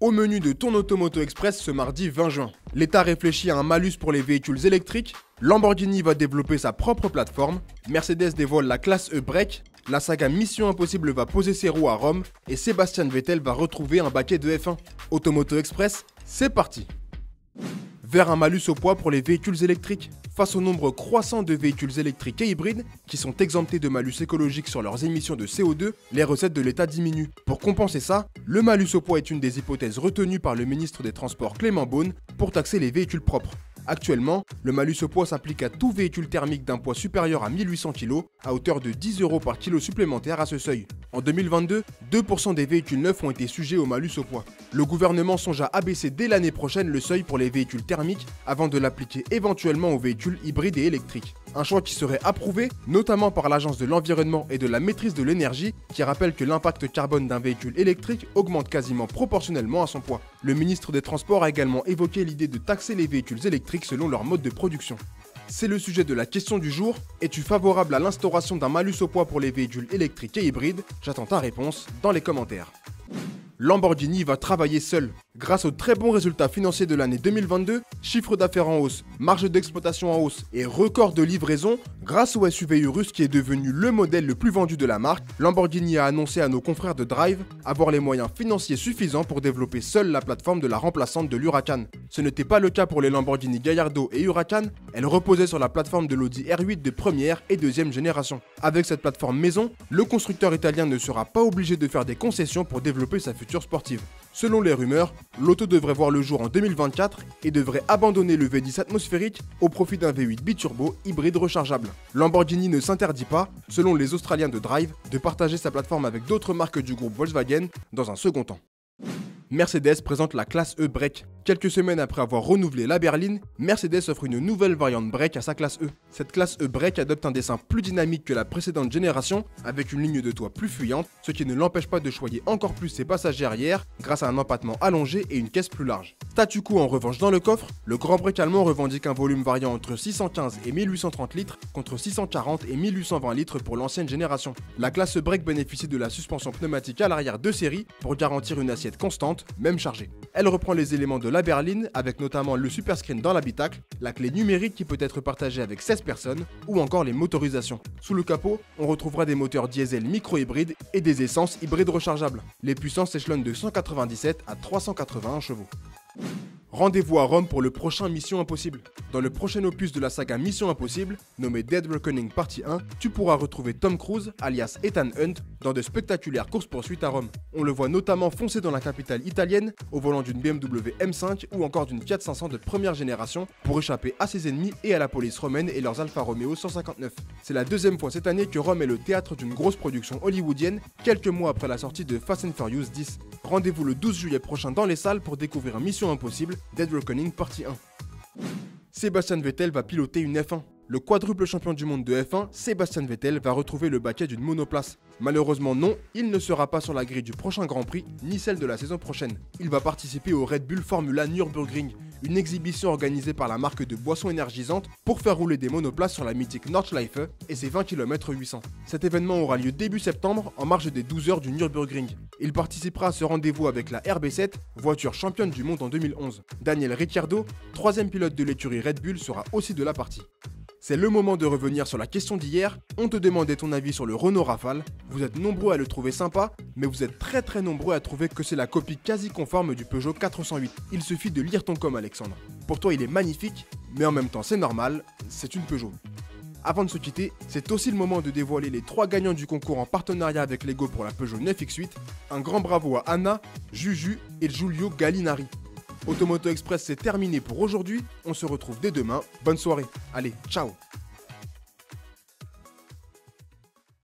Au menu de ton Automoto Express ce mardi 20 juin. L'État réfléchit à un malus pour les véhicules électriques, Lamborghini va développer sa propre plateforme, Mercedes dévoile la classe E Break, la saga Mission Impossible va poser ses roues à Rome et Sébastien Vettel va retrouver un baquet de F1. Automoto Express, c'est parti. Vers un malus au poids pour les véhicules électriques. Face au nombre croissant de véhicules électriques et hybrides qui sont exemptés de malus écologique sur leurs émissions de CO2, les recettes de l'État diminuent. Pour compenser ça, le malus au poids est une des hypothèses retenues par le ministre des Transports Clément Beaune pour taxer les véhicules propres. Actuellement, le malus au poids s'applique à tout véhicule thermique d'un poids supérieur à 1800 kg à hauteur de 10 € par kilo supplémentaire à ce seuil. En 2022, 2% des véhicules neufs ont été sujets au malus au poids. Le gouvernement songe à abaisser dès l'année prochaine le seuil pour les véhicules thermiques avant de l'appliquer éventuellement aux véhicules hybrides et électriques. Un choix qui serait approuvé notamment par l'Agence de l'environnement et de la maîtrise de l'énergie qui rappelle que l'impact carbone d'un véhicule électrique augmente quasiment proportionnellement à son poids. Le ministre des Transports a également évoqué l'idée de taxer les véhicules électriques selon leur mode de production. C'est le sujet de la question du jour. Es-tu favorable à l'instauration d'un malus au poids pour les véhicules électriques et hybrides? J'attends ta réponse dans les commentaires. Lamborghini va travailler seul. Grâce aux très bons résultats financiers de l'année 2022, chiffre d'affaires en hausse, marge d'exploitation en hausse et record de livraison, grâce au SUV Urus qui est devenu le modèle le plus vendu de la marque, Lamborghini a annoncé à nos confrères de Drive avoir les moyens financiers suffisants pour développer seule la plateforme de la remplaçante de l'Huracan. Ce n'était pas le cas pour les Lamborghini Gallardo et Huracan, elles reposaient sur la plateforme de l'Audi R8 de première et deuxième génération. Avec cette plateforme maison, le constructeur italien ne sera pas obligé de faire des concessions pour développer sa future sportive. Selon les rumeurs, l'auto devrait voir le jour en 2024 et devrait abandonner le V10 atmosphérique au profit d'un V8 biturbo hybride rechargeable. Lamborghini ne s'interdit pas, selon les Australiens de Drive, de partager sa plateforme avec d'autres marques du groupe Volkswagen dans un second temps. Mercedes présente la classe E Break. Quelques semaines après avoir renouvelé la berline, Mercedes offre une nouvelle variante Break à sa classe E. Cette classe E Break adopte un dessin plus dynamique que la précédente génération, avec une ligne de toit plus fuyante, ce qui ne l'empêche pas de choyer encore plus ses passagers arrière grâce à un empattement allongé et une caisse plus large. Statu quo en revanche dans le coffre, le Grand Break allemand revendique un volume variant entre 615 et 1830 litres contre 640 et 1820 litres pour l'ancienne génération. La classe E Break bénéficie de la suspension pneumatique à l'arrière de série pour garantir une assiette constante, même chargée. Elle reprend les éléments de la berline avec notamment le superscreen dans l'habitacle, la clé numérique qui peut être partagée avec 16 personnes ou encore les motorisations. Sous le capot, on retrouvera des moteurs diesel micro-hybrides et des essences hybrides rechargeables. Les puissances s'échelonnent de 197 à 381 chevaux. Rendez-vous à Rome pour le prochain Mission Impossible. Dans le prochain opus de la saga Mission Impossible, nommé Dead Reckoning Partie 1, tu pourras retrouver Tom Cruise, alias Ethan Hunt, dans de spectaculaires courses-poursuites à Rome. On le voit notamment foncer dans la capitale italienne, au volant d'une BMW M5 ou encore d'une Fiat 500 de première génération, pour échapper à ses ennemis et à la police romaine et leurs Alfa Romeo 159. C'est la deuxième fois cette année que Rome est le théâtre d'une grosse production hollywoodienne, quelques mois après la sortie de Fast and Furious 10. Rendez-vous le 12 juillet prochain dans les salles pour découvrir Mission Impossible, Dead Reckoning Partie 1. Sébastien Vettel va piloter une F1. Le quadruple champion du monde de F1, Sébastien Vettel, va retrouver le baquet d'une monoplace. Malheureusement non, il ne sera pas sur la grille du prochain Grand Prix, ni celle de la saison prochaine. Il va participer au Red Bull Formula Nürburgring, une exhibition organisée par la marque de boissons énergisantes pour faire rouler des monoplaces sur la mythique Nordschleife et ses 20 km 800. Cet événement aura lieu début septembre en marge des 12 heures du Nürburgring. Il participera à ce rendez-vous avec la RB7, voiture championne du monde en 2011. Daniel Ricciardo, troisième pilote de l'écurie Red Bull, sera aussi de la partie. C'est le moment de revenir sur la question d'hier. On te demandait ton avis sur le Renault Rafale. Vous êtes nombreux à le trouver sympa, mais vous êtes très nombreux à trouver que c'est la copie quasi conforme du Peugeot 408. Il suffit de lire ton com, Alexandre. Pour toi, il est magnifique, mais en même temps, c'est normal, c'est une Peugeot. Avant de se quitter, c'est aussi le moment de dévoiler les 3 gagnants du concours en partenariat avec Lego pour la Peugeot 9X8. Un grand bravo à Anna, Juju et Giulio Gallinari. Automoto Express, c'est terminé pour aujourd'hui. On se retrouve dès demain. Bonne soirée. Allez, ciao.